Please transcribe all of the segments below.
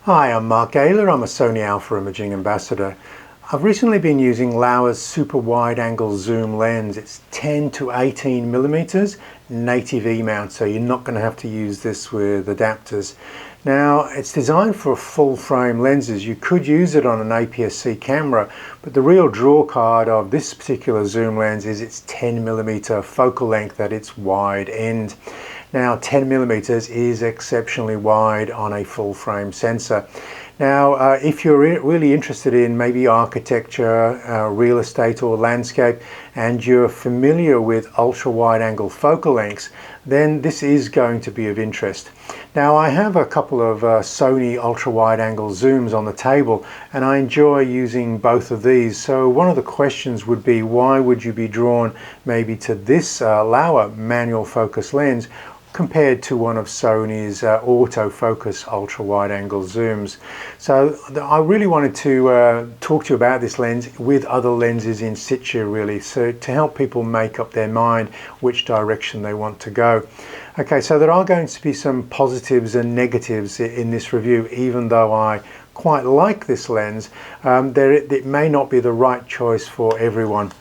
Hi, I'm Mark Gayler. I'm a Sony Alpha Imaging ambassador. I've recently been using Laowa's super wide angle zoom lens. It's 10 to 18 millimeters, native E-mount, so you're not going to have to use this with adapters. Now, it's designed for full frame lenses. You could use it on an APS-C camera, but the real draw card of this particular zoom lens is its 10 millimeter focal length at its wide end. Now, 10 millimeters is exceptionally wide on a full frame sensor. Now, if you're really interested in maybe architecture, real estate or landscape, and you're familiar with ultra wide angle focal lengths, then this is going to be of interest. Now, I have a couple of Sony ultra wide angle zooms on the table, and I enjoy using both of these. So one of the questions would be, why would you be drawn maybe to this Laowa manual focus lens compared to one of Sony's autofocus ultra wide angle zooms? So I really wanted to talk to you about this lens with other lenses in situ, really, so to help people make up their mind which direction they want to go. Okay, so there are going to be some positives and negatives in this review. Even though I quite like this lens, it may not be the right choice for everyone.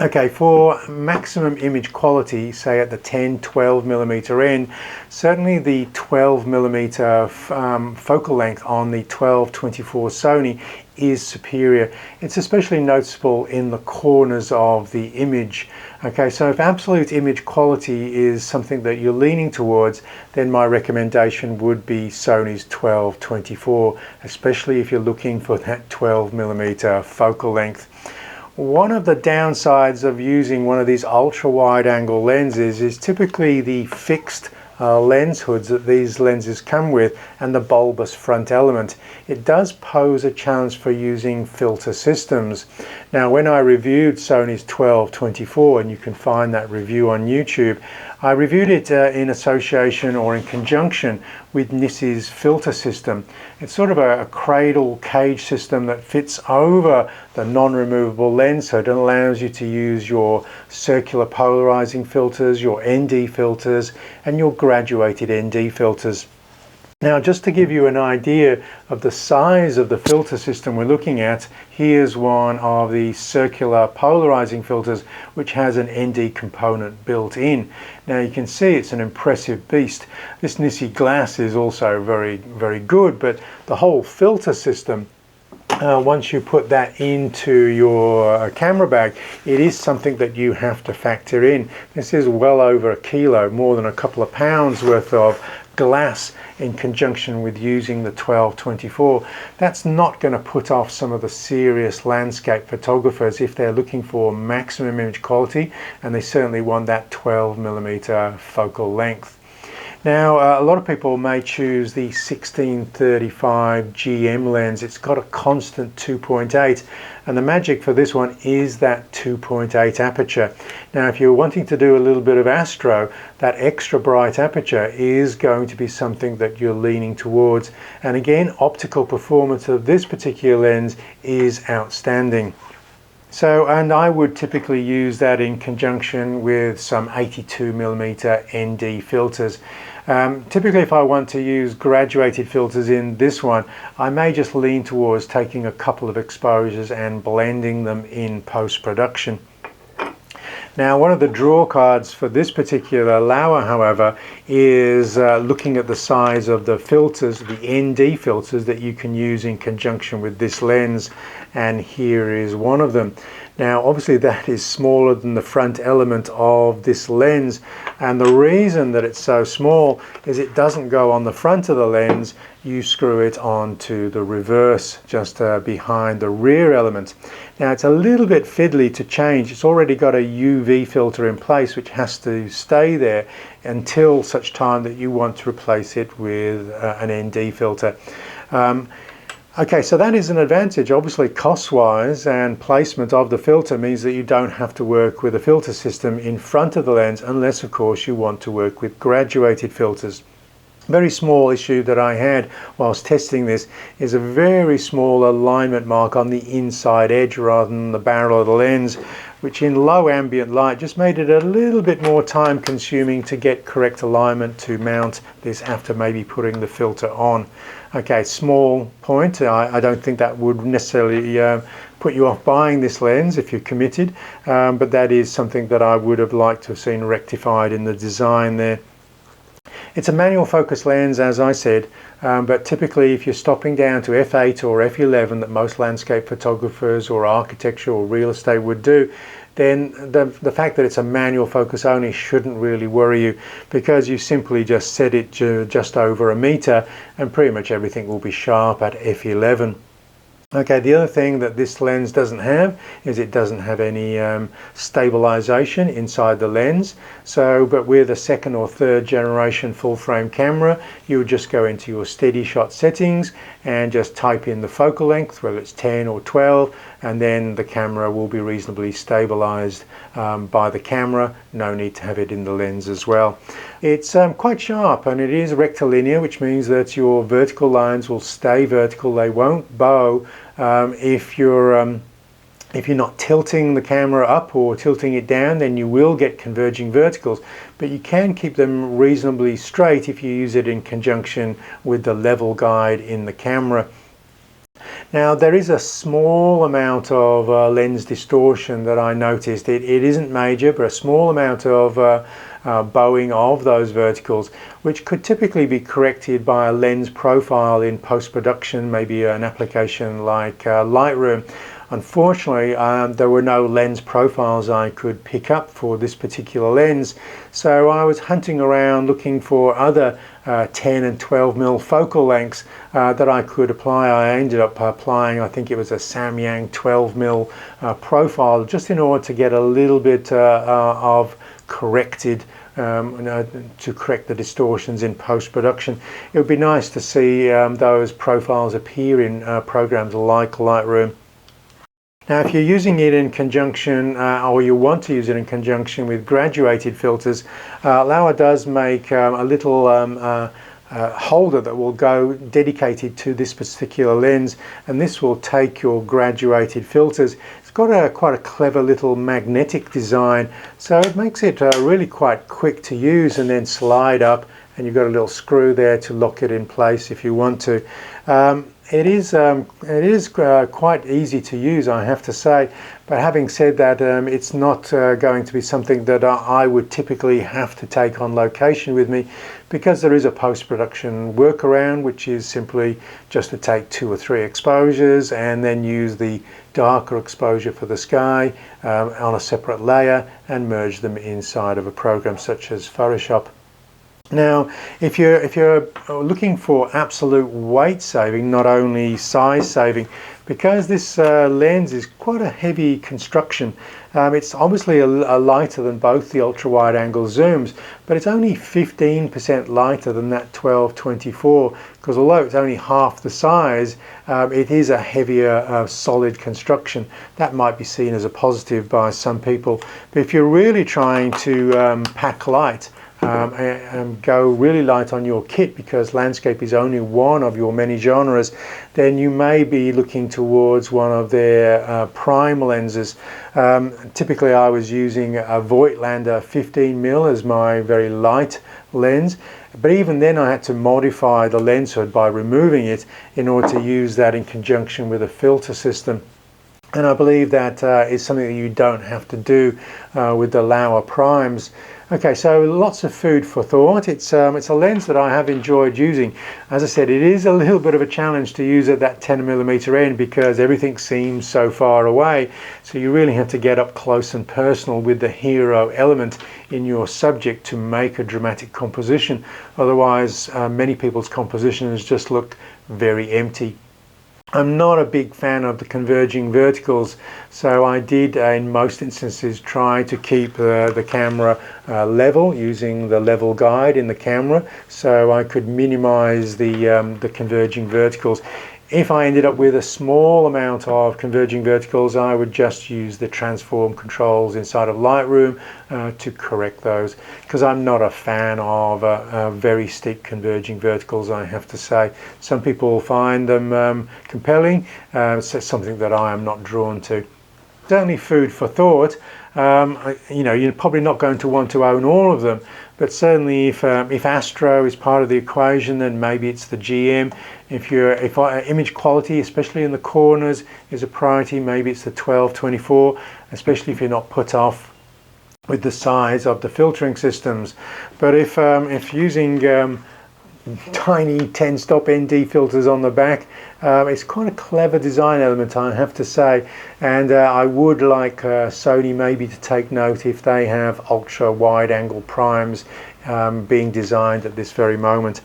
Okay, for maximum image quality, say at the 10-12 millimeter end, certainly the 12 millimeter focal length on the 12-24 Sony is superior. It's especially noticeable in the corners of the image. Okay, so if absolute image quality is something that you're leaning towards, then my recommendation would be Sony's 12-24, especially if you're looking for that 12 millimeter focal length. One of the downsides of using one of these ultra wide angle lenses is typically the fixed lens hoods that these lenses come with and the bulbous front element. It does pose a challenge for using filter systems. Now, when I reviewed Sony's 12-24, and you can find that review on YouTube, I reviewed it in association or in conjunction with Nissin's filter system. It's sort of a cradle cage system that fits over the non-removable lens, so it allows you to use your circular polarizing filters, your ND filters, and your graduated ND filters. Now, just to give you an idea of the size of the filter system we're looking at, here's one of the circular polarizing filters which has an ND component built in. Now you can see it's an impressive beast. This Nissin glass is also very, very good, but the whole filter system, once you put that into your camera bag, it is something that you have to factor in. This is well over a kilo, more than a couple of pounds worth of glass in conjunction with using the 12-24. That's not going to put off some of the serious landscape photographers if they're looking for maximum image quality, and they certainly want that 12 millimeter focal length. Now, a lot of people may choose the 1635 GM lens. It's got a constant 2.8, and the magic for this one is that 2.8 aperture. Now, if you're wanting to do a little bit of astro, that extra bright aperture is going to be something that you're leaning towards. And again, optical performance of this particular lens is outstanding. So, and I would typically use that in conjunction with some 82 millimeter ND filters. Typically, if I want to use graduated filters in this one, I may just lean towards taking a couple of exposures and blending them in post-production. Now, one of the draw cards for this particular Laowa, however, is looking at the size of the filters, the ND filters that you can use in conjunction with this lens, and here is one of them. Now, obviously that is smaller than the front element of this lens, and the reason that it's so small is it doesn't go on the front of the lens. You screw it onto the reverse, just behind the rear element. Now, it's a little bit fiddly to change. It's already got a UV filter in place which has to stay there until such time that you want to replace it with an ND filter. Okay, so that is an advantage. Obviously, cost-wise and placement of the filter means that you don't have to work with a filter system in front of the lens, unless, of course, you want to work with graduated filters. Very small issue that I had whilst testing this is a very small alignment mark on the inside edge rather than the barrel of the lens, which in low ambient light just made it a little bit more time consuming to get correct alignment to mount this after maybe putting the filter on. Okay, small point. I don't think that would necessarily put you off buying this lens if you're committed, but that is something that I would have liked to have seen rectified in the design there. It's a manual focus lens, as I said, but typically if you're stopping down to f8 or f11 that most landscape photographers or architecture or real estate would do, then the fact that it's a manual focus only shouldn't really worry you, because you simply just set it to just over a meter and pretty much everything will be sharp at f11. Okay, the other thing that this lens doesn't have is it doesn't have any stabilization inside the lens. So, but with a second or third generation full frame camera, you would just go into your steady shot settings and just type in the focal length, whether it's 10 or 12, and then the camera will be reasonably stabilized by the camera. No need to have it in the lens as well. It's quite sharp, and it is rectilinear, which means that your vertical lines will stay vertical. They won't bow if you're not tilting the camera up or tilting it down. Then you will get converging verticals, but you can keep them reasonably straight if you use it in conjunction with the level guide in the camera. Now, there is a small amount of lens distortion that I noticed. It isn't major, but a small amount of bowing of those verticals, which could typically be corrected by a lens profile in post-production, maybe an application like Lightroom. Unfortunately, there were no lens profiles I could pick up for this particular lens, so I was hunting around looking for other 10 and 12 mil focal lengths that I could apply. I ended up applying, I think it was a Samyang 12 mil profile, just in order to get a little bit of corrected to correct the distortions in post-production. It would be nice to see those profiles appear in programs like Lightroom. Now, if you're using it in conjunction, or you want to use it in conjunction with graduated filters, Laowa does make a little holder that will go dedicated to this particular lens, and this will take your graduated filters. It's got quite a clever little magnetic design, so it makes it really quite quick to use, and then slide up, and you've got a little screw there to lock it in place if you want to. It is quite easy to use, I have to say, but having said that, it's not going to be something that I would typically have to take on location with me, because there is a post-production workaround, which is simply just to take 2 or 3 exposures and then use the darker exposure for the sky on a separate layer and merge them inside of a program such as Photoshop. Now, if you're looking for absolute weight saving, not only size saving, because this lens is quite a heavy construction, it's obviously a lighter than both the ultra-wide angle zooms, but it's only 15% lighter than that 12-24, because although it's only half the size, it is a heavier solid construction. That might be seen as a positive by some people, but if you're really trying to pack light, and go really light on your kit, because landscape is only one of your many genres, then you may be looking towards one of their prime lenses. Typically I was using a Voigtlander 15mm as my very light lens, but even then I had to modify the lens hood by removing it in order to use that in conjunction with a filter system. And I believe that is something that you don't have to do with the Laowa primes. Okay, so lots of food for thought. It's a lens that I have enjoyed using. As I said, it is a little bit of a challenge to use at that 10mm end, because everything seems so far away. So you really have to get up close and personal with the hero element in your subject to make a dramatic composition. Otherwise, many people's compositions just look very empty. I'm not a big fan of the converging verticals, so I did in most instances try to keep the camera level using the level guide in the camera, so I could minimize the converging verticals. If I ended up with a small amount of converging verticals, I would just use the transform controls inside of Lightroom to correct those, because I'm not a fan of very steep converging verticals, I have to say. Some people find them compelling, so it's something that I am not drawn to. Certainly food for thought. You know, you're probably not going to want to own all of them, but certainly if Astro is part of the equation, then maybe it's the GM. If image quality, especially in the corners, is a priority, maybe it's the 12-24, especially if you're not put off with the size of the filtering systems. But if using tiny 10-stop ND filters on the back, it's quite a clever design element, I have to say, and I would like Sony maybe to take note if they have ultra wide angle primes being designed at this very moment.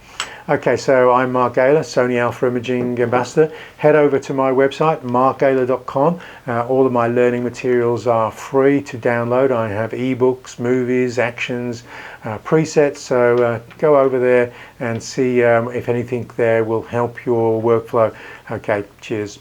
Okay, so I'm Mark Gaylor, Sony Alpha Imaging Ambassador. Head over to my website, markgaylor.com. All of my learning materials are free to download. I have ebooks, movies, actions, presets, so go over there and see if anything there will help your workflow. Okay, cheers.